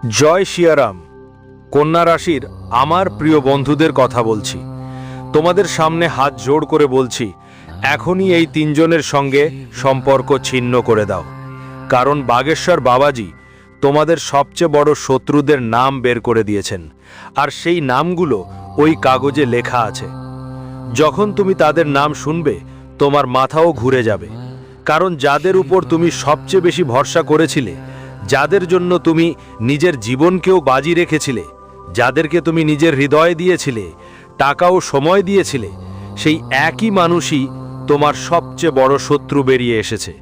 জয় শিয়ারাম। কন্যা রাশির আমার প্রিয় বন্ধুদের কথা বলছি। তোমাদের সামনে হাত জোড় করে বলছি, এখনই এই তিনজনের সঙ্গে সম্পর্ক ছিন্ন করে দাও। কারণ বাগেশ্বর বাবাজি তোমাদের সবচেয়ে বড় শত্রুদের নাম বের করে দিয়েছেন, আর সেই নামগুলো ওই কাগজে লেখা আছে। যখন তুমি তাদের নাম শুনবে তোমার মাথাও ঘুরে যাবে। কারণ যাদের উপর তুমি সবচেয়ে বেশি ভরসা করেছিলে, যাদের জন্য তুমি নিজের জীবনকেও বাজি রেখেছিলে, যাদেরকে তুমি নিজের হৃদয় দিয়েছিলে, টাকা ও সময় দিয়েছিলে, সেই একই মানুষই তোমার সবচেয়ে বড় শত্রু বেরিয়ে এসেছে।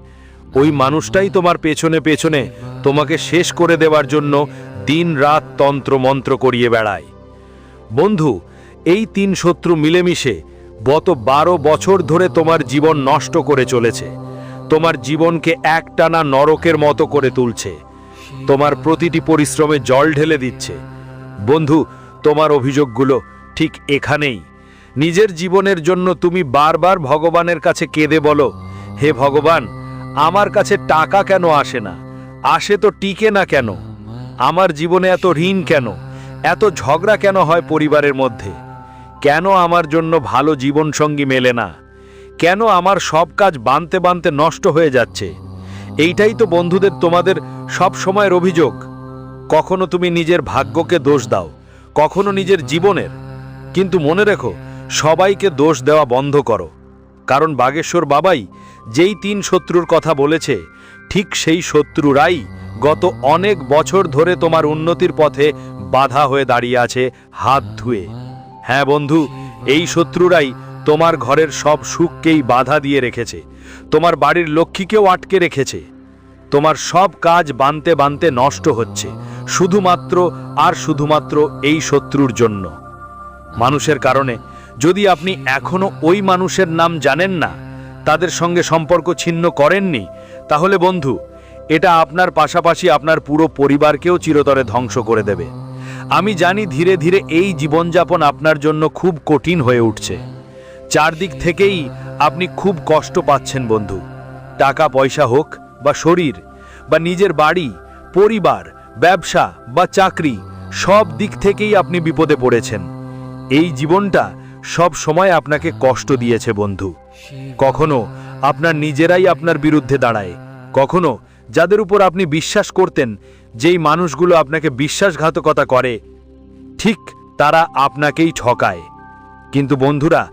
ওই মানুষটাই তোমার পেছনে পেছনে তোমাকে শেষ করে দেওয়ার জন্য দিন-রাত তন্ত্র মন্ত্র করিয়ে বেড়ায়। বন্ধু, এই তিন শত্রু মিলেমিশে গত 12 বছর ধরে তোমার জীবন নষ্ট করে চলেছে। তোমার জীবনকে একটানা নরকের মতো করে তুলছে। তোমার প্রতিটি পরিশ্রমে জল ঢেলে দিচ্ছে। বন্ধু, তোমার অভিযোগগুলো ঠিক এখানেই। নিজের জীবনের জন্য তুমি বারবার ভগবানের কাছে কেঁদে বলো, হে ভগবান, আমার কাছে টাকা কেন আসে না? আসে তো টিকে না কেন? আমার জীবনে এত ঋণ কেন? এত ঝগড়া কেন হয় পরিবারের মধ্যে? কেন আমার জন্য ভালো জীবনসঙ্গী মেলে না? কেন আমার সব কাজ বানতে বানতে নষ্ট হয়ে যাচ্ছে? এইটাই তো বন্ধুদের তোমাদের সব সময়ের অভিযোগ। কখনো তুমি নিজের ভাগ্যকে দোষ দাও, কখনো নিজের জীবনের। কিন্তু মনে রেখো, সবাইকে দোষ দেওয়া বন্ধ করো। কারণ বাগেশ্বর বাবাই যেই তিন শত্রুর কথা বলেছে, ঠিক সেই শত্রুরাই গত অনেক বছর ধরে তোমার উন্নতির পথে বাধা হয়ে দাঁড়িয়ে আছে হাত ধুয়ে। হ্যাঁ বন্ধু, এই শত্রুরাই তোমার ঘরের সব সুখকেই বাধা দিয়ে রেখেছে, তোমার বাড়ির লক্ষ্মীকেও আটকে রেখেছে। তোমার সব কাজ বানতে বানতে নষ্ট হচ্ছে শুধুমাত্র আর শুধুমাত্র এই শত্রুর জন্য। মানুষের কারণে যদি আপনি এখনো ওই মানুষের নাম জানেন না, তাদের সঙ্গে সম্পর্ক ছিন্ন করেননি, তাহলে বন্ধু, এটা আপনার পাশাপাশি আপনার পুরো পরিবারকেও চিরতরে ধ্বংস করে দেবে। আমি জানি ধীরে ধীরে এই জীবনযাপন আপনার জন্য খুব কঠিন হয়ে উঠছে। চারদিক থেকেই আপনি খুব কষ্ট পাচ্ছেন বন্ধু। টাকা পয়সা হোক বা শরীর বা নিজের বাড়ি, পরিবার, ব্যবসা বা চাকরি, সব দিক থেকেই আপনি বিপদে পড়েছেন। এই জীবনটা সব সময় আপনাকে কষ্ট দিয়েছে বন্ধু। কখনো আপনার নিজেরাই আপনার বিরুদ্ধে দাঁড়ায়, কখনো যাদের উপর আপনি বিশ্বাস করতেন, যেই মানুষগুলো আপনাকে বিশ্বাসঘাতকতা করে, ঠিক তারা আপনাকেই ঠকায়। কিন্তু বন্ধুরা,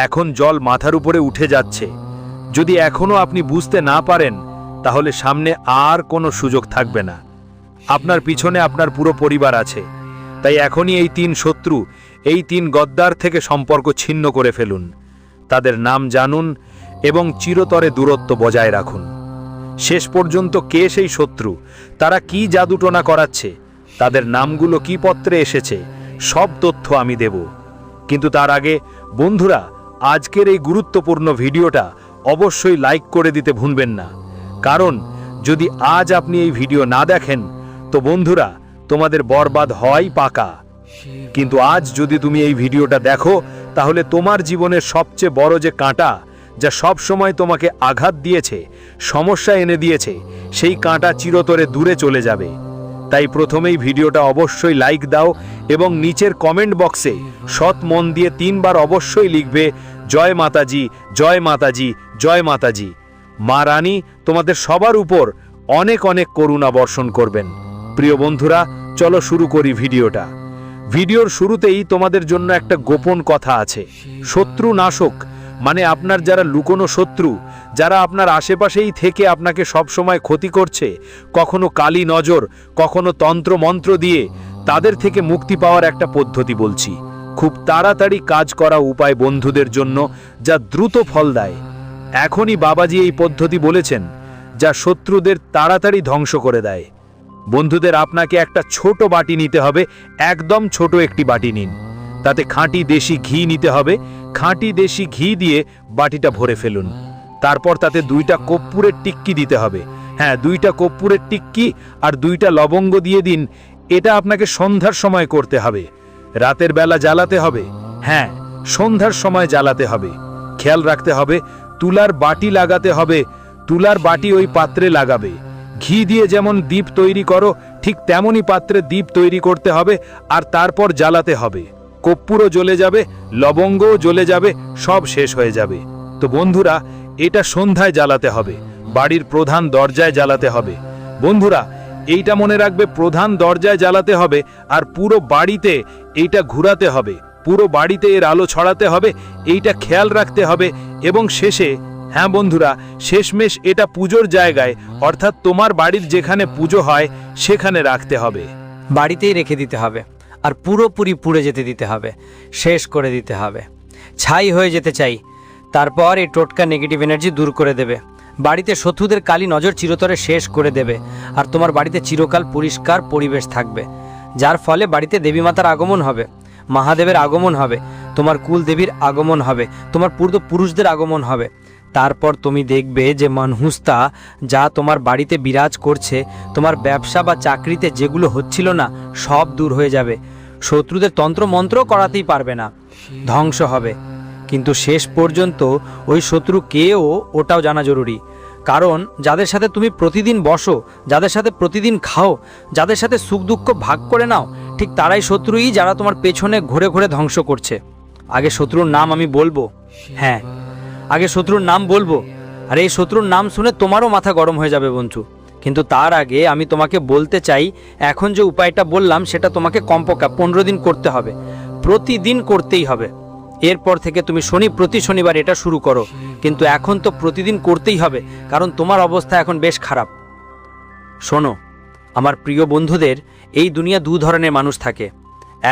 এখন জল মাথার উপরে উঠে যাচ্ছে। যদি এখনো আপনি বুঝতে না পারেন, তাহলে সামনে আর কোনো সুযোগ থাকবে না। আপনার পিছনে আপনার পুরো পরিবার আছে। তাই এখনই এই তিন শত্রু, এই তিন গদ্দার থেকে সম্পর্ক ছিন্ন করে ফেলুন। তাদের নাম জানুন এবং চিরতরে দূরত্ব বজায় রাখুন। শেষ পর্যন্ত কে সেই শত্রু, তারা কি জাদুটোনা করাচ্ছে, তাদের নামগুলো কি পত্রে এসেছে, সব তথ্য আমি দেব। কিন্তু তার আগে বন্ধুরা, আজকের এই গুরুত্বপূর্ণ ভিডিওটা অবশ্যই লাইক করে দিতে ভুলবেন না। কারণ যদি আজ আপনি এই ভিডিও না দেখেন, তো বন্ধুরা, তোমাদের বরবাদ হয় পাকা। কিন্তু আজ যদি তুমি এই ভিডিওটা দেখো, তাহলে তোমার জীবনের সবচেয়ে বড় যে কাঁটা, যা সব সময় তোমাকে আঘাত দিয়েছে, সমস্যা এনে দিয়েছে, সেই কাঁটা চিরতরে দূরে চলে যাবে। তাই প্রথমেই ভিডিওটা অবশ্যই লাইক দাও এবং নিচের কমেন্ট বক্সে সৎ মন দিয়ে 3 বার অবশ্যই লিখবে, জয় মাতাজি, জয় মাতাজি, জয় মাতাজি। মা রানী তোমাদের সবার উপর অনেক অনেক করুণা বর্ষণ করবেন। প্রিয় বন্ধুরা, চলো শুরু করি ভিডিওটা। ভিডিওর শুরুতেই তোমাদের জন্য একটা গোপন কথা আছে। শত্রু নাশক মানে আপনার যারা লুকোনো শত্রু, যারা আপনার আশেপাশেই থেকে আপনাকে সবসময় ক্ষতি করছে, কখনো কালী নজর, কখনো তন্ত্র মন্ত্র দিয়ে, তাদের থেকে মুক্তি পাওয়ার একটা পদ্ধতি বলছি। খুব তাড়াতাড়ি কাজ করা উপায় বন্ধুদের জন্য, যা দ্রুত ফল দেয়। এখনই বাবাজি এই পদ্ধতি বলেছেন, যা শত্রুদের তাড়াতাড়ি ধ্বংস করে দেয়। বন্ধুদের, আপনাকে একটা ছোট বাটি নিতে হবে, একদম ছোট একটি বাটি নিন। তাতে খাঁটি দেশি ঘি নিতে হবে। খাঁটি দেশি ঘি দিয়ে বাটিটা ভরে ফেলুন। তারপর তাতে 2টা কর্পূরের টিক্কি দিতে হবে। হ্যাঁ, 2টা কর্পূরের টিক্কি আর 2টা লবঙ্গ দিয়ে দিন। এটা আপনাকে সন্ধ্যার সময় করতে হবে। রাতের বেলা জ্বালাতে হবে। হ্যাঁ, সন্ধ্যার সময় জ্বালাতে হবে। খেয়াল রাখতে হবে, তুলার বাটি লাগাতে হবে। তুলার বাটি ওই পাত্রে লাগাবে। ঘি দিয়ে যেমন দীপ তৈরি করো, ঠিক তেমনই পাত্রে দীপ তৈরি করতে হবে, আর তারপর জ্বালাতে হবে। কর্পূরও জ্বলে যাবে, লবঙ্গও জ্বলে যাবে, সব শেষ হয়ে যাবে। তো বন্ধুরা, এটা সন্ধ্যায় জ্বালাতে হবে, বাড়ির প্রধান দরজায় জ্বালাতে হবে। বন্ধুরা, এইটা মনে রাখবে, প্রধান দরজায় জ্বালাতে হবে, আর পুরো বাড়িতে এইটা ঘুরাতে হবে, পুরো বাড়িতে এর আলো ছড়াতে হবে, এইটা খেয়াল রাখতে হবে। এবং শেষে, হ্যাঁ বন্ধুরা, শেষমেশ এটা পুজোর জায়গায়, অর্থাৎ তোমার বাড়ির যেখানে পুজো হয় সেখানে রাখতে হবে। বাড়িতেই রেখে দিতে হবে, আর পুরোপুরি পুড়ে যেতে দিতে হবে, শেষ করে দিতে হবে, ছাই হয়ে যেতে চাই। তারপর এই টোটকা নেগেটিভ এনার্জি দূর করে দেবে, বাড়িতে শত্রুদের কালি নজর চিরতরে শেষ করে দেবে, আর তোমার বাড়িতে চিরকাল পরিষ্কার পরিবেশ থাকবে, যার ফলে বাড়িতে দেবীমাতার আগমন হবে, মহাদেবের আগমন হবে, তোমার কুল দেবীর আগমন হবে, তোমার পূর্বপুরুষদের আগমন হবে। তারপর তুমি দেখবে যে মনহুস্তা যা তোমার বাড়িতে বিরাজ করছে, তোমার ব্যবসা বা চাকরিতে যেগুলো হচ্ছিল না, সব দূর হয়ে যাবে। শত্রুদের তন্ত্রমন্ত্র করাতেই পারবে না, ধ্বংস হবে। কিন্তু শেষ পর্যন্ত ওই শত্রু কেও ওটাও জানা জরুরি, কারণ যাদের সাথে তুমি প্রতিদিন বসো, যাদের সাথে প্রতিদিন খাও, যাদের সাথে সুখ দুঃখ ভাগ করে নাও, ঠিক তারাই শত্রুই যারা তোমার পেছনে ঘুরে ঘুরে ধ্বংস করছে। আগে শত্রুর নাম আমি বলবো, হ্যাঁ আগে শত্রুর নাম বলবো, আর এই শত্রুর নাম শুনে তোমারও মাথা গরম হয়ে যাবে বন্ধু। কিন্তু তার আগে আমি তোমাকে বলতে চাই, এখন যে উপায়টা বললাম সেটা তোমাকে কমপক্ষে 15 দিন করতে হবে, প্রতিদিন করতেই হবে। এরপর থেকে তুমি প্রতি শনিবার এটা শুরু করো, কিন্তু এখন তো প্রতিদিন করতেই হবে, কারণ তোমার অবস্থা এখন বেশ খারাপ। শোনো আমার প্রিয় বন্ধুদের, এই দুনিয়া দু ধরনের মানুষ থাকে।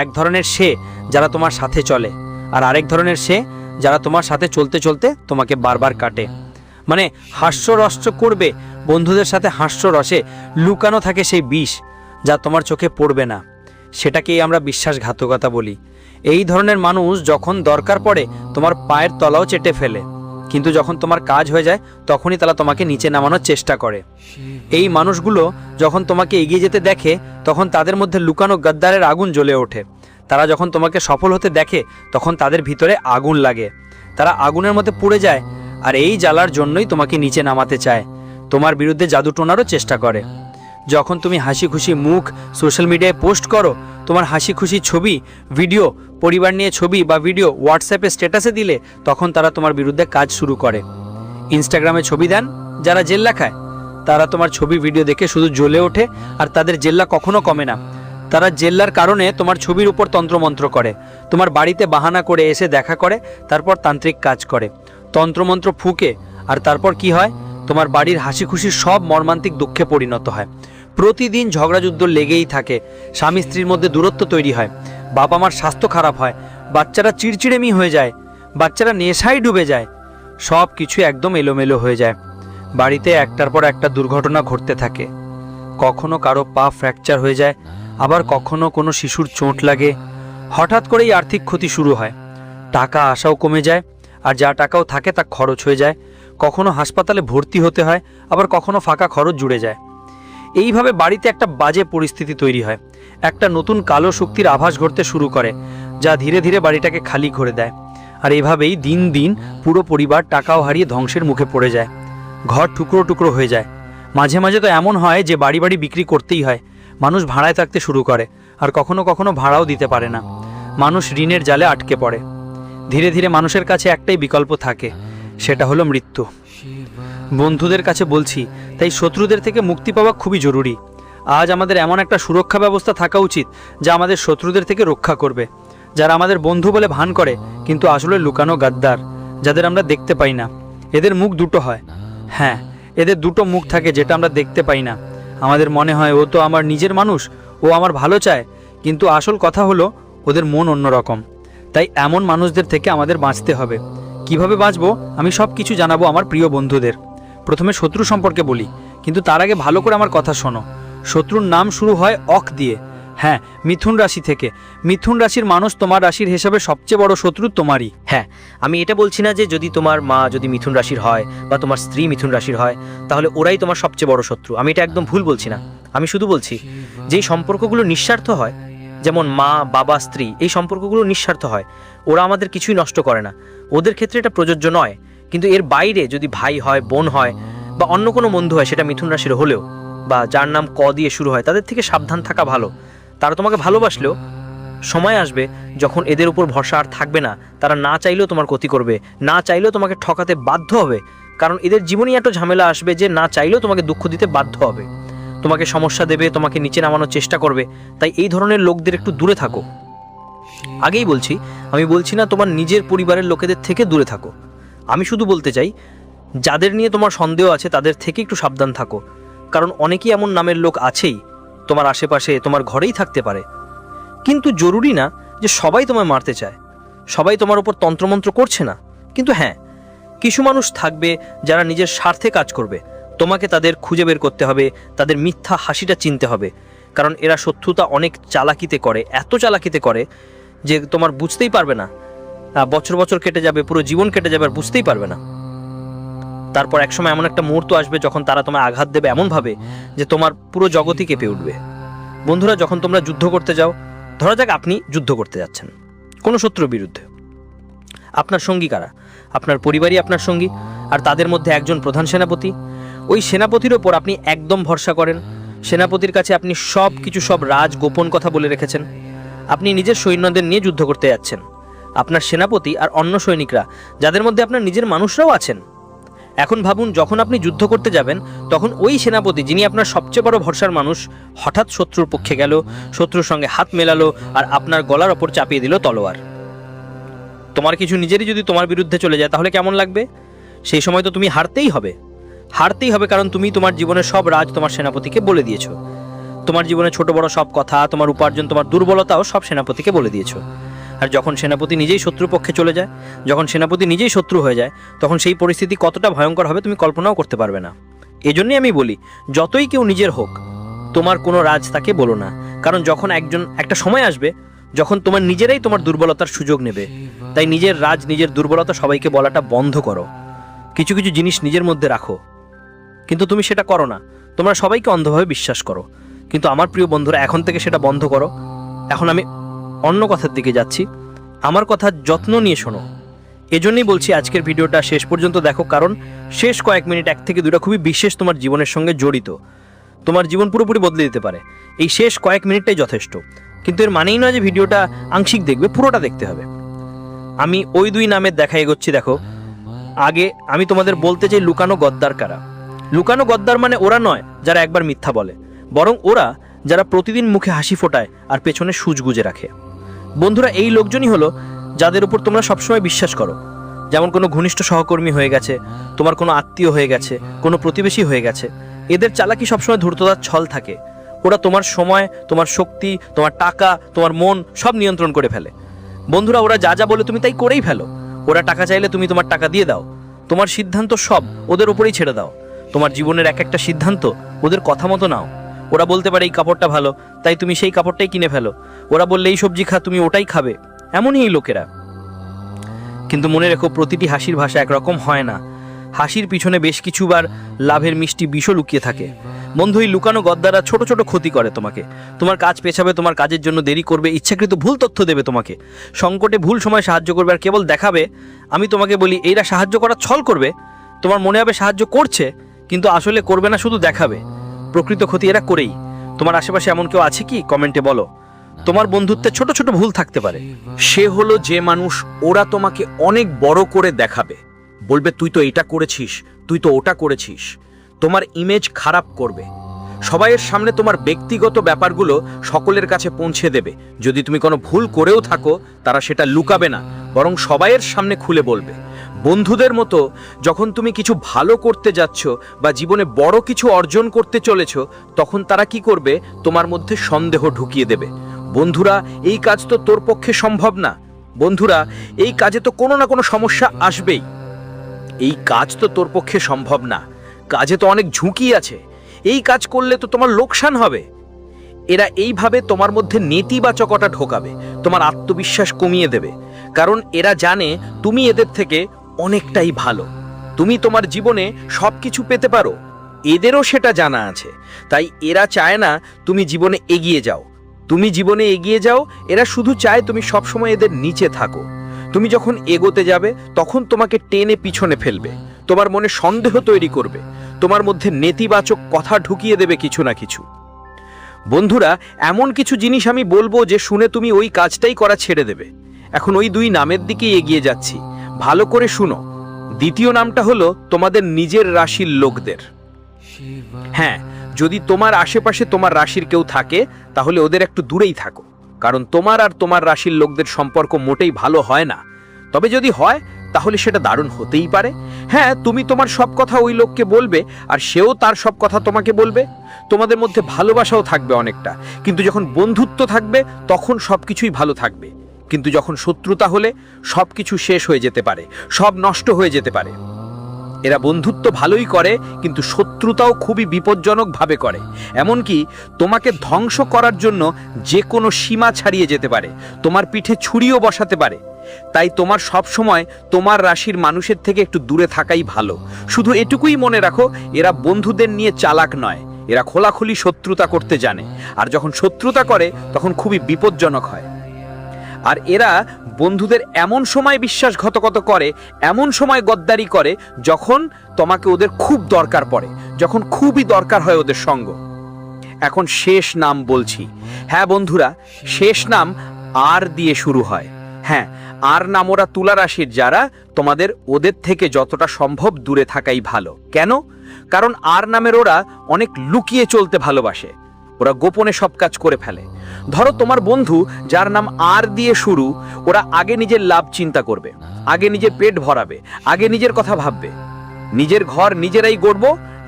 এক ধরনের সে যারা তোমার সাথে চলে, আর আরেক ধরনের সে যারা তোমার সাথে চলতে চলতে তোমাকে বারবার কাটে। মানে হাস্যরস করবে, বন্ধুদের সাথে হাস্যরসে লুকানো থাকে সেই বিষ, যা তোমার চোখে পড়বে না, সেটাকেই আমরা বিশ্বাসঘাতকতা বলি। এই ধরনের মানুষ যখন দরকার পড়ে তোমার পায়ের তলাও চেটে ফেলে, কিন্তু যখন তোমার কাজ হয়ে যায় তখনই তারা তোমাকে নিচে নামানোর চেষ্টা করে। এই মানুষগুলো যখন তোমাকে এগিয়ে যেতে দেখে, তখন তাদের মধ্যে লুকানো গদ্দারের আগুন জ্বলে ওঠে। তারা যখন তোমাকে সফল হতে দেখে, তখন তাদের ভিতরে আগুন লাগে, তারা আগুনের মধ্যে পুড়ে যায়, আর এই জ্বালার জন্যই তোমাকে নিচে নামাতে চায়, তোমার বিরুদ্ধে জাদু টোনারও চেষ্টা করে। যখন তুমি হাসি খুশি মুখ সোশ্যাল মিডিয়ায় পোস্ট করো, তোমার হাসি খুশি ছবি ভিডিও, পরিবার নিয়ে ছবি বা ভিডিও হোয়াটসঅ্যাপে স্ট্যাটাসে দিলে, তখন তারা তোমার বিরুদ্ধে কাজ শুরু করে। ইনস্টাগ্রামে ছবি দেন যারা জেল্লা খায়, তারা তোমার ছবি ভিডিও দেখে শুধু জ্বলে ওঠে, আর তাদের জেল্লা কখনো কমে না। তারা জেল্লার কারণে তোমার ছবির উপর তন্ত্রমন্ত্র করে, তোমার বাড়িতে বাহানা করে এসে দেখা করে, তারপর তান্ত্রিক কাজ করে, তন্ত্রমন্ত্র ফুঁকে, আর তারপর কি হয়, তোমার বাড়ির হাসি খুশি সব মর্মান্তিক দুঃখে পরিণত হয়। প্রতিদিন ঝগড়াযুদ্ধ লেগেই থাকে, স্বামী স্ত্রীর মধ্যে দূরত্ব তৈরি হয়, বাবা মার স্বাস্থ্য খারাপ হয়, বাচ্চারা চিড়চিড়েমি হয়ে যায়, বাচ্চারা নেশায় ডুবে যায়, সব কিছু একদম এলোমেলো হয়ে যায়। বাড়িতে একটার পর একটা দুর্ঘটনা ঘটতে থাকে, কখনো কারো পা ফ্র্যাকচার হয়ে যায়, আবার কখনো কোনো শিশুর চোট লাগে। হঠাৎ করেই আর্থিক ক্ষতি শুরু হয়, টাকা আসাও কমে যায়, আর যা টাকাও থাকে তা খরচ হয়ে যায়। কখনো হাসপাতালে ভর্তি হতে হয়, আবার কখনো ফাঁকা খরচ জুড়ে যায়। এইভাবে বাড়িতে একটা বাজে পরিস্থিতি তৈরি হয়, একটা নতুন কালো শক্তির আভাস ঘটতে শুরু করে, যা ধীরে ধীরে বাড়িটাকে খালি করে দেয়। আর এভাবেই দিন দিন পুরো পরিবার টাকাও হারিয়ে ধ্বংসের মুখে পড়ে যায়, ঘর টুকরো টুকরো হয়ে যায়। মাঝে মাঝে তো এমন হয় যে বাড়ি বাড়ি বিক্রি করতেই হয়, মানুষ ভাড়ায় থাকতে শুরু করে, আর কখনো কখনো ভাড়াও দিতে পারে না, মানুষ ঋণের জালে আটকে পড়ে। ধীরে ধীরে মানুষের কাছে একটাই বিকল্প থাকে, সেটা হলো মৃত্যু। বন্ধুদের কাছে বলছি, তাই শত্রুদের থেকে মুক্তি পাওয়া খুবই জরুরি। আজ আমাদের এমন একটা সুরক্ষা ব্যবস্থা থাকা উচিত যা আমাদের শত্রুদের থেকে রক্ষা করবে, যারা আমাদের বন্ধু বলে ভান করে কিন্তু আসলে লুকানো গাদ্দার, যাদের আমরা দেখতে পাই না। এদের মুখ দুটো হয়, হ্যাঁ এদের দুটো মুখ থাকে যেটা আমরা দেখতে পাই না। আমাদের মনে হয় ও তো আমার নিজের মানুষ, ও আমার ভালো চায়, কিন্তু আসল কথা হলো ওদের মন অন্যরকম। তাই এমন মানুষদের থেকে আমাদের বাঁচতে হবে। কিভাবে বাঁচবো আমি সব কিছু জানাবো আমার প্রিয় বন্ধুদের। প্রথমে শত্রু সম্পর্কে বলি, কিন্তু তার আগে ভালো করে আমার কথা শোনো। শত্রুর নাম শুরু হয় অক দিয়ে, হ্যাঁ মিথুন রাশি থেকে। মিথুন রাশির মানুষ তোমার রাশির হিসাবে সবচেয়ে বড় শত্রু তোমারই। হ্যাঁ, আমি এটা বলছি না যে যদি তোমার মা যদি মিথুন রাশির হয় বা তোমার স্ত্রী মিথুন রাশির হয় তাহলে ওরাই তোমার সবচেয়ে বড় শত্রু, আমি এটা একদম ভুল বলছি না। আমি শুধু বলছি যেই সম্পর্কগুলো নিঃস্বার্থ হয়, যেমন মা বাবা স্ত্রী, এই সম্পর্কগুলো নিঃস্বার্থ হয়, ওরা আমাদের কিছুই নষ্ট করে না, ওদের ক্ষেত্রে এটা প্রযোজ্য নয়। কিন্তু এর বাইরে যদি ভাই হয়, বোন হয় বা অন্য কোনো বন্ধু হয়, সেটা মিথুন রাশির হলেও বা যার নাম ক দিয়ে শুরু হয় তাদের থেকে সাবধান থাকা ভালো। তারা তোমাকে ভালোবাসলেও সময় আসবে যখন এদের উপর ভরসা আর থাকবে না। তারা না চাইলেও তোমার ক্ষতি করবে, না চাইলেও তোমাকে ঠকাতে বাধ্য হবে, কারণ এদের জীবনেই এত ঝামেলা আসবে যে না চাইলেও তোমাকে দুঃখ দিতে বাধ্য হবে, তোমাকে সমস্যা দেবে, তোমাকে নিচে নামানোর চেষ্টা করবে। তাই এই ধরনের লোকদের একটু দূরে থাকো। আগেই বলছি, আমি বলছি না তোমার নিজের পরিবারের লোকেদের থেকে দূরে থাকো। আমি শুধু বলতে চাই যাদের নিয়ে তোমার সন্দেহ আছে তাদের থেকে একটু সাবধান থাকো, কারণ অনেকেই এমন নামের লোক আছেই তোমার আশেপাশে, তোমার ঘরেই থাকতে পারে। কিন্তু জরুরি না যে সবাই তোমায় মারতে চায়, সবাই তোমার উপর তন্ত্রমন্ত্র করছে না। কিন্তু হ্যাঁ, কিছু মানুষ থাকবে যারা নিজের স্বার্থে কাজ করবে। তোমাকে তাদের খুঁজে বের করতে হবে, তাদের মিথ্যা হাসিটা চিনতে হবে, কারণ এরা শত্রুতা অনেক চালাকিতে করে, এত চালাকিতে করে যে তোমার বুঝতেই পারবে না। বছর বছর কেটে যাবে, পুরো জীবন কেটে যাবে আর বুঝতেই পারবে না। তারপর একসময় এমন একটা মুহূর্ত আসবে যখন তারা তোমায় আঘাত দেবে এমনভাবে যে তোমার পুরো জগতই কেঁপে উঠবে। বন্ধুরা, যখন তোমরা যুদ্ধ করতে যাও, ধরা যাক আপনি যুদ্ধ করতে যাচ্ছেন কোনো শত্রুর বিরুদ্ধে, আপনার সঙ্গী কারা? আপনার পরিবারই আপনার সঙ্গী, আর তাদের মধ্যে একজন প্রধান সেনাপতি। ওই সেনাপতির ওপর আপনি একদম ভরসা করেন। সেনাপতির কাছে আপনি সব কিছু, সব রাজ গোপন কথা বলে রেখেছেন। আপনি নিজের সৈন্যদের নিয়ে যুদ্ধ করতে যাচ্ছেন। আপনার সেনাপতি আর অন্য সৈনিকরা, যাদের মধ্যে আপনার নিজের মানুষরাও আছেন। এখন ভাবুন, যখন আপনি যুদ্ধ করতে যাবেন তখন ওই সেনাপতি, যিনি আপনার সবচেয়ে বড় ভরসার মানুষ, হঠাৎ শত্রুর পক্ষে গেল, শত্রুর সঙ্গে হাত মেলালো আর আপনার গলার ওপর চাপিয়ে দিল তলোয়ার। তোমার কিছু নিজেরই যদি তোমার বিরুদ্ধে চলে যায় তাহলে কেমন লাগবে? সেই সময় তো তুমি হারতেই হবে, কারণ তুমি তোমার জীবনের সব রাজ তোমার সেনাপতিকে বলে দিয়েছো। তোমার জীবনে ছোট বড় সব কথা, তোমার উপার্জন, তোমার দুর্বলতাও সব সেনাপতিকে বলে দিয়েছো। আর যখন সেনাপতি নিজেই শত্রু পক্ষে চলে যায়, যখন সেনাপতি নিজেই শত্রু হয়ে যায়, তখন সেই পরিস্থিতি কতটা ভয়ঙ্কর হবে তুমি কল্পনাও করতে পারবে না। এজন্যই আমি বলি, যতই কেউ নিজের হোক, তোমার কোনো রাজ তাকে বলো না, কারণ যখন একটা সময় আসবে যখন তোমার নিজেরাই তোমার দুর্বলতার সুযোগ নেবে। তাই নিজের রাজ, নিজের দুর্বলতা সবাইকে বলাটা বন্ধ করো। কিছু কিছু জিনিস নিজের মধ্যে রাখো, কিন্তু তুমি সেটা করো না। তোমরা সবাইকে অন্ধভাবে বিশ্বাস করো, কিন্তু আমার প্রিয় বন্ধুরা, এখন থেকে সেটা বন্ধ করো। এখন আমি অন্য কথার দিকে যাচ্ছি, আমার কথা যত্ন নিয়ে শোনো। এজন্যই বলছি আজকের ভিডিওটা শেষ পর্যন্ত দেখো, কারণ শেষ কয়েক মিনিট, 1 থেকে 2টা খুবই বিশেষ, তোমার জীবনের সঙ্গে জড়িত। তোমার জীবন পুরোপুরি বদলে দিতে পারে। এই শেষ কয়েক মিনিটটাই যথেষ্ট, কিন্তু এর মানেই নয় যে ভিডিওটা আংশিক দেখবে, পুরোটা দেখতে হবে। আমি ওই 2 নামের দেখা এগোচ্ছি। দেখো, আগে আমি তোমাদের বলতে চাই লুকানো গদ্দার কারা। লুকানো গদ্দার মানে ওরা নয় যারা একবার মিথ্যা বলে, বরং ওরা যারা প্রতিদিন মুখে হাসি ফোটায় আর পেছনে সুচ গুজে রাখে। বন্ধুরা, এই লোকজনই হলো যাদের উপর তোমরা সবসময় বিশ্বাস করো। যেমন কোনো ঘনিষ্ঠ সহকর্মী হয়ে গেছে, তোমার কোনো আত্মীয় হয়ে গেছে, কোনো প্রতিবেশী হয়ে গেছে। এদের চালাকি সবসময় ধূর্ততার ছল থাকে। ওরা তোমার সময়, তোমার শক্তি, তোমার টাকা, তোমার মন সব নিয়ন্ত্রণ করে ফেলে। বন্ধুরা, ওরা যা যা বলে তুমি তাই করেই ফেলো। ওরা টাকা চাইলে তুমি তোমার টাকা দিয়ে দাও। তোমার সিদ্ধান্ত সব ওদের উপরেই ছেড়ে দাও। তোমার জীবনের এক একটা সিদ্ধান্ত ওদের কথা মতো নাও। ওরা বলতে পারে এই কাপড়টা ভালো, তাই তুমি সেই কাপড়টাই কিনে ফেলো। ওরা বললে এই সবজি খা, তুমি ওটাই খাবে। এমনই এই লোকেরা। কিন্তু মনে রেখো, প্রতিটি হাসির ভাষা একরকম হয় না। হাসির পিছনে বেশ কিছুবার লাভের মিষ্টি বিষও লুকিয়ে থাকে। বন্ধু, এই লুকানো গদ্দাররা ছোট ছোট ক্ষতি করে তোমাকে। তোমার কাজ পেছাবে, তোমার কাজের জন্য দেরি করবে, ইচ্ছাকৃত ভুল তথ্য দেবে তোমাকে, সংকটে ভুল সময় সাহায্য করবে, আর কেবল দেখাবে। আমি তোমাকে বলি, এইরা সাহায্য করার ছল করবে। তোমার মনে হবে সাহায্য করছে, কিন্তু আসলে করবে না, শুধু দেখাবে। প্রকৃত ক্ষতি এরা করেই। তোমার আশেপাশে এমন কেউ আছে কি? কমেন্টে বলো। তোমার বন্ধুত্বে ছোট ছোট ভুল থাকতে পারে। সে হলো যে মানুষ, ওরা তোমাকে অনেক বড় করে দেখাবে, বলবে তুই তো এটা করেছিস, তুই তো ওটা করেছিস। তোমার ইমেজ খারাপ করবে, সবাইয়ের সামনে তোমার ব্যক্তিগত ব্যাপারগুলো সকলের কাছে পৌঁছে দেবে। যদি তুমি কোনো ভুল করেও থাকো, তারা সেটা লুকাবে না, বরং সবাইয়ের সামনে খুলে বলবে। বন্ধুদের মতো যখন তুমি কিছু ভালো করতে যাচ্ছ বা জীবনে বড় কিছু অর্জন করতে চলেছ, তখন তারা কি করবে? তোমার মধ্যে সন্দেহ ঢুকিয়ে দেবে। বন্ধুরা, এই কাজ তো তোর পক্ষে সম্ভব না। বন্ধুরা, এই কাজে তো কোনো না কোনো সমস্যা আসবেই। এই কাজ তো তোর পক্ষে সম্ভব না, কাজে তো অনেক ঝুঁকি আছে, এই কাজ করলে তো তোমার লোকসান হবে। এরা এইভাবে তোমার মধ্যে নেতিবাচকতা ঢোকাবে, তোমার আত্মবিশ্বাস কমিয়ে দেবে, কারণ এরা জানে তুমি এদের থেকে অনেকটাই ভালো। তুমি তোমার জীবনে সবকিছু পেতে পারো, এদেরও সেটা জানা আছে। তাই এরা চায় না তুমি জীবনে এগিয়ে যাও। তুমি জীবনে এগিয়ে যাও, এরা শুধু চায় তুমি সবসময় এদের নিচে থাকো। তুমি যখন এগোতে যাবে তখন তোমাকে টেনে পিছনে ফেলবে, তোমার মনে সন্দেহ তৈরি করবে, তোমার মধ্যে নেতিবাচক কথা ঢুকিয়ে দেবে কিছু না কিছু। বন্ধুরা, এমন কিছু জিনিস আমি বলবো যে শুনে তুমি ওই কাজটাই করা ছেড়ে দেবে। এখন ওই দুই নামের দিকেই এগিয়ে যাচ্ছি, ভালো করে শুনো। দ্বিতীয় নামটা হলো তোমাদের নিজের রাশির লোকদের। হ্যাঁ, যদি তোমার আশেপাশে তোমার রাশির কেউ থাকে তাহলে ওদের একটু দূরেই থাকো, কারণ তোমার আর তোমার রাশির লোকদের সম্পর্ক মোটেই ভালো হয় না। তবে যদি হয় তাহলে সেটা দারুণ হতেই পারে। হ্যাঁ, তুমি তোমার সব কথা ওই লোককে বলবে আর সেও তার সব কথা তোমাকে বলবে। তোমাদের মধ্যে ভালোবাসাও থাকবে অনেকটা, কিন্তু যখন বন্ধুত্ব থাকবে তখন সব কিছুই ভালো থাকবে। কিন্তু যখন শত্রুতা হলে সব কিছু শেষ হয়ে যেতে পারে, সব নষ্ট হয়ে যেতে পারে। এরা বন্ধুত্ব ভালোই করে, কিন্তু শত্রুতাও খুবই বিপজ্জনকভাবে করে। এমনকি তোমাকে ধ্বংস করার জন্য যে কোনো সীমা ছাড়িয়ে যেতে পারে, তোমার পিঠে ছুরিও বসাতে পারে। তাই তোমার সব সময় তোমার রাশির মানুষের থেকে একটু দূরে থাকাই ভালো। শুধু এটুকুই মনে রাখো, এরা বন্ধুদের নিয়ে চালাক নয়, এরা খোলাখুলি শত্রুতা করতে জানে। আর যখন শত্রুতা করে তখন খুবই বিপজ্জনক হয়। আর এরা বন্ধুদের এমন সময় বিশ্বাসঘাতকতা করে, এমন সময় গদ্দারি করে যখন তোমাকে ওদের খুব দরকার পড়ে, যখন খুবই দরকার হয় ওদের সঙ্গ। এখন শেষ নাম বলছি। হ্যাঁ বন্ধুরা, শেষ নাম আর দিয়ে শুরু হয়। হ্যাঁ, আর নাম ওরা তুলা রাশির যারা, তোমাদের ওদের থেকে যতটা সম্ভব দূরে থাকাই ভালো। কেন? কারণ আর নামের ওরা অনেক লুকিয়ে চলতে ভালোবাসে, ওরা গোপনে সব কাজ করে ফেলে। ধরো তোমার বন্ধু যার নাম আর দিয়ে শুরু, ওরা আগে নিজের লাভ চিন্তা করবে, আগে নিজের পেট ভরাবে, আগে নিজের কথা ভাববে। নিজের ঘর নিজেরাই গড়ব,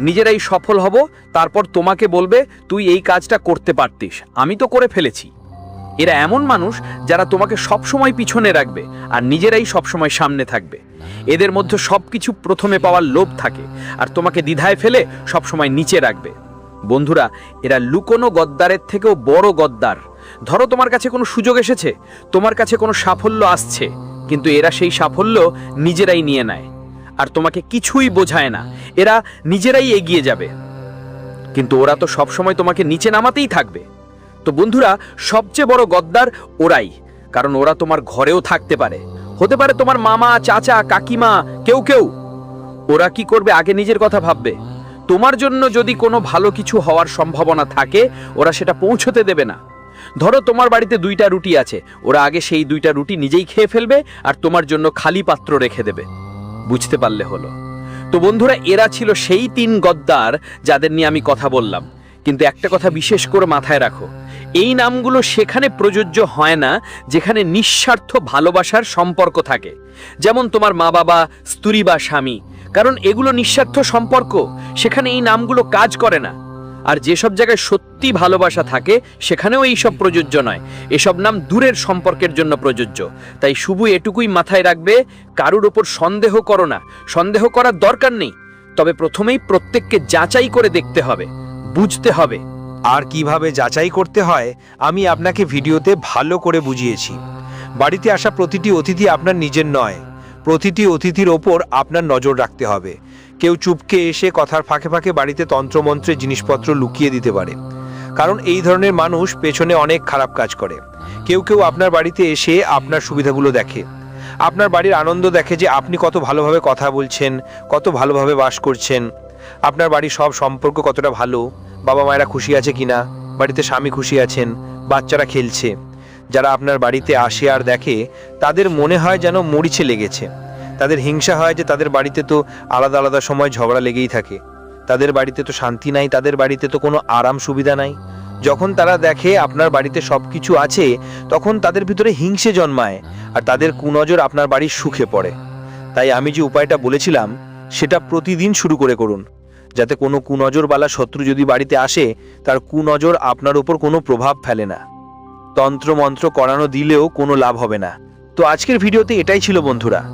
নিজেরাই সফল হব, তারপর তোমাকে বলবে তুই এই কাজটা করতে পারতিস, আমি তো করে ফেলেছি। এরা এমন মানুষ যারা তোমাকে সব সময় পিছনে রাখবে আর নিজেরাই সব সময় সামনে থাকবে। এদের মধ্যে সবকিছু প্রথমে পাওয়ার লোভ থাকে আর তোমাকে দ্বিধায় ফেলে সব সময় নিচে রাখবে। বন্ধুরা, এরা লুকোনো গদ্দারের থেকেও বড় গদ্দার। ধরো তোমার কাছে কোনো সুযোগ এসেছে, তোমার কাছে কোনো সাফল্য আসছে, কিন্তু এরা সেই সাফল্য নিজেরাই নিয়ে নেয় আর তোমাকে কিছুই বোঝায় না। এরা নিজেরাই এগিয়ে যাবে, কিন্তু ওরা তো সবসময় তোমাকে নিচে নামাতেই থাকবে। তো বন্ধুরা, সবচেয়ে বড় গদ্দার ওরাই, কারণ ওরা তোমার ঘরেও থাকতে পারে, হতে পারে তোমার মামা, চাচা, কাকিমা, কেউ। ওরা কি করবে? আগে নিজের কথা ভাববে। তোমার জন্য যদি কোনো ভালো কিছু হওয়ার সম্ভাবনা থাকে, ওরা সেটা পৌঁছতে দেবে না। ধরো তোমার বাড়িতে 2টা রুটি আছে, ওরা আগে সেই 2টা রুটি নিজেই খেয়ে ফেলবে আর তোমার জন্য খালি পাত্র রেখে দেবে। বুঝতে পারলে হলো? তো বন্ধুরা, এরা ছিল সেই 3 গদ্দার যাদের নিয়ে আমি কথা বললাম। কিন্তু একটা কথা বিশেষ করে মাথায় রাখো, এই নামগুলো সেখানে প্রযোজ্য হয় না যেখানে নিঃস্বার্থ ভালোবাসার সম্পর্ক থাকে, যেমন তোমার মা বাবা, স্ত্রী বা স্বামী। কারণ এগুলো নিঃস্বার্থ সম্পর্ক, সেখানে এই নামগুলো কাজ করে না। আর যেসব জায়গায় সত্যি ভালোবাসা থাকে সেখানেও এইসব প্রযোজ্য নয়। এসব নাম দূরের সম্পর্কের জন্য প্রযোজ্য। তাই শুভ এটুকুই মাথায় রাখবে, কারুর ওপর সন্দেহ করো না, সন্দেহ করার দরকার নেই। তবে প্রথমেই প্রত্যেককে যাচাই করে দেখতে হবে, বুঝতে হবে। আর কিভাবে যাচাই করতে হয় আমি আপনাকে ভিডিওতে ভালো করে বুঝিয়েছি। বাড়িতে আসা প্রতিটি অতিথি আপনার নিজের নয়, প্রতিটি অতিথির ওপর আপনার নজর রাখতে হবে। কেউ চুপকে এসে কথার ফাঁকে ফাঁকে বাড়িতে তন্ত্রমন্ত্রের জিনিসপত্র লুকিয়ে দিতে পারে, কারণ এই ধরনের মানুষ পেছনে অনেক খারাপ কাজ করে। কেউ আপনার বাড়িতে এসে আপনার সুবিধাগুলো দেখে, আপনার বাড়ির আনন্দ দেখে যে আপনি কত ভালোভাবে কথা বলছেন, কত ভালোভাবে বাস করছেন, আপনার বাড়ির সব সম্পর্ক কতটা ভালো, বাবা মায়েরা খুশি আছে কিনা, বাড়িতে স্বামী খুশি আছেন, বাচ্চারা খেলছে। যারা আপনার বাড়িতে আসে আর দেখে তাদের মনে হয় যেন মরিচে লেগেছে। তাদের হিংসা হয় যে তাদের বাড়িতে তো আলাদা আলাদা সময় ঝগড়া লেগেই থাকে, তাদের বাড়িতে তো শান্তি নাই, তাদের বাড়িতে তো কোনো আরাম সুবিধা নাই। যখন তারা দেখে আপনার বাড়িতে সব কিছু আছে, তখন তাদের ভিতরে হিংসে জন্মায় আর তাদের কুনজর আপনার বাড়ির সুখে পড়ে। তাই আমি যে উপায়টা বলেছিলাম সেটা প্রতিদিন শুরু করুন, যাতে কোনো কুনজরবালা শত্রু যদি বাড়িতে আসে তার কুনজর আপনার উপর কোনো প্রভাব ফেলে না। তন্ত্রমন্ত্র করানো দিলেও কোনো লাভ হবে না। তো আজকের ভিডিওতে এটাই ছিল বন্ধুরা।